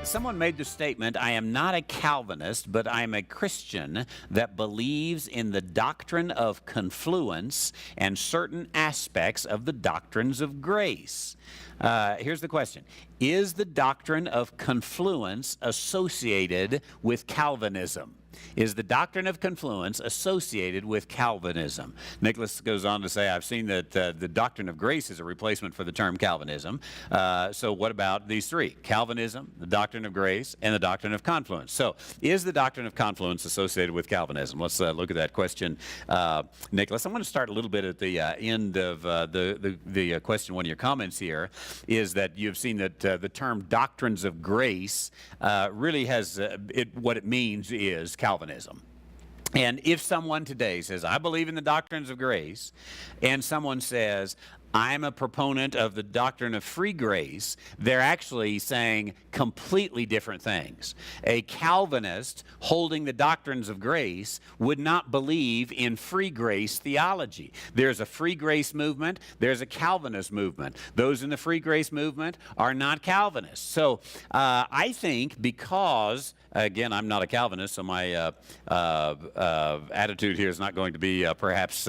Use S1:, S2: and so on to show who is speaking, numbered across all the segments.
S1: Someone made the statement, I am not a Calvinist, but I am a Christian that believes in the doctrine of confluence and certain aspects of the doctrines of grace. Here's the question. Is the doctrine of confluence associated with Calvinism? Is the doctrine of confluence associated with Calvinism? Nicholas goes on to say, I've seen that the doctrine of grace is a replacement for the term Calvinism. So what about these three? Calvinism, the doctrine of grace, and the doctrine of confluence. So is the doctrine of confluence associated with Calvinism? Let's look at that question, Nicholas. I'm going to start a little bit at the end of the question. One of your comments here is that you've seen that the term doctrines of grace really has, what it means is Calvinism. And if someone today says, I believe in the doctrines of grace, and someone says, I'm a proponent of the doctrine of free grace, they're actually saying completely different things. A Calvinist holding the doctrines of grace would not believe in free grace theology. There's a free grace movement, there's a Calvinist movement. Those in the free grace movement are not Calvinists. So I think because, again, I'm not a Calvinist, so my attitude here is not going to be perhaps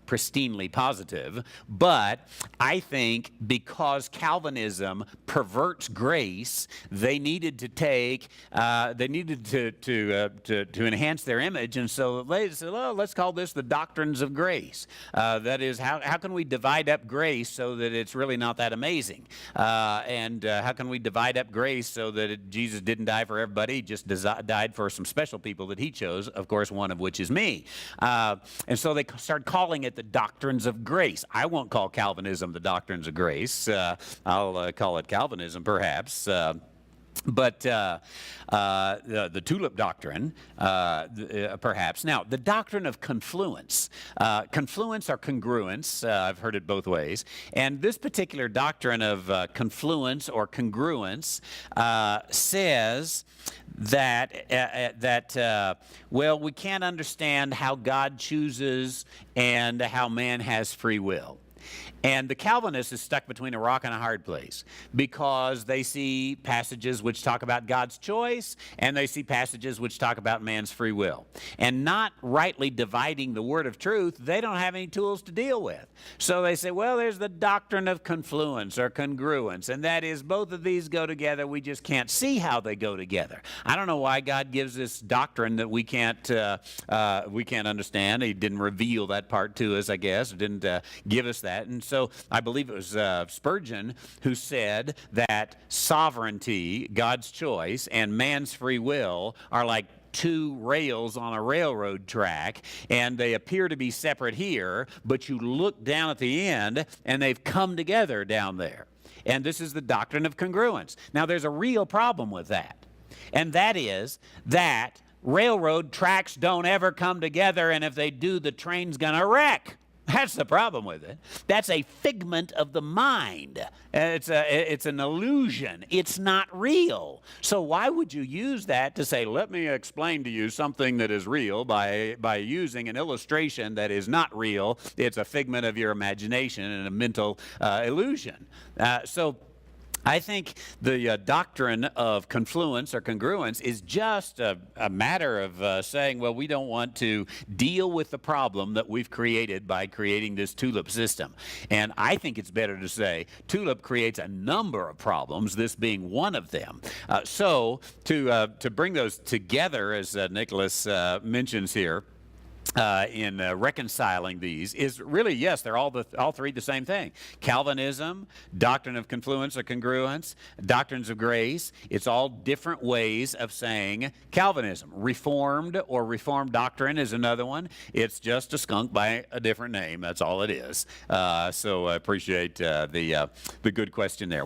S1: pristinely positive, but I think because Calvinism perverts grace, they needed to take, they needed to enhance their image, and so they said, well, let's call this the doctrines of grace. That is, how can we divide up grace so that it's really not that amazing? And how can we divide up grace so that Jesus didn't die for everybody, just died for some special people that he chose, of course, one of which is me. And so they started calling it the doctrines of grace. I won't call Calvinism the doctrines of grace. I'll call it Calvinism, perhaps. But the tulip doctrine, perhaps. Now, the doctrine of confluence. Confluence or congruence, I've heard it both ways. And this particular doctrine of confluence or congruence says that, well, we can't understand how God chooses and how man has free will. And the Calvinist is stuck between a rock and a hard place because they see passages which talk about God's choice and they see passages which talk about man's free will. And not rightly dividing the word of truth, they don't have any tools to deal with. So they say, well, there's the doctrine of confluence or congruence, and that is both of these go together. We just can't see how they go together. I don't know why God gives this doctrine that we can't understand. He didn't reveal that part to us, I guess. Didn't give us that. And so I believe it was Spurgeon who said that sovereignty, God's choice, and man's free will are like two rails on a railroad track, and they appear to be separate here, but you look down at the end, and they've come together down there. And this is the doctrine of congruence. Now, there's a real problem with that, and that is that railroad tracks don't ever come together, and if they do, the train's going to wreck. That's the problem with it. That's a figment of the mind. It's an illusion. It's not real. So why would you use that to say, let me explain to you something that is real by using an illustration that is not real? It's a figment of your imagination and a mental illusion. So I think the doctrine of confluence or congruence is just a matter of saying, well, we don't want to deal with the problem that we've created by creating this tulip system. And I think it's better to say tulip creates a number of problems, this being one of them. So to bring those together, as Nicholas mentions here, in reconciling these is really, yes, they're all three the same thing. Calvinism, doctrine of confluence or congruence, doctrines of grace. It's all different ways of saying Calvinism. Reformed or Reformed doctrine is another one. It's just a skunk by a different name. That's all it is. So I appreciate the good question there.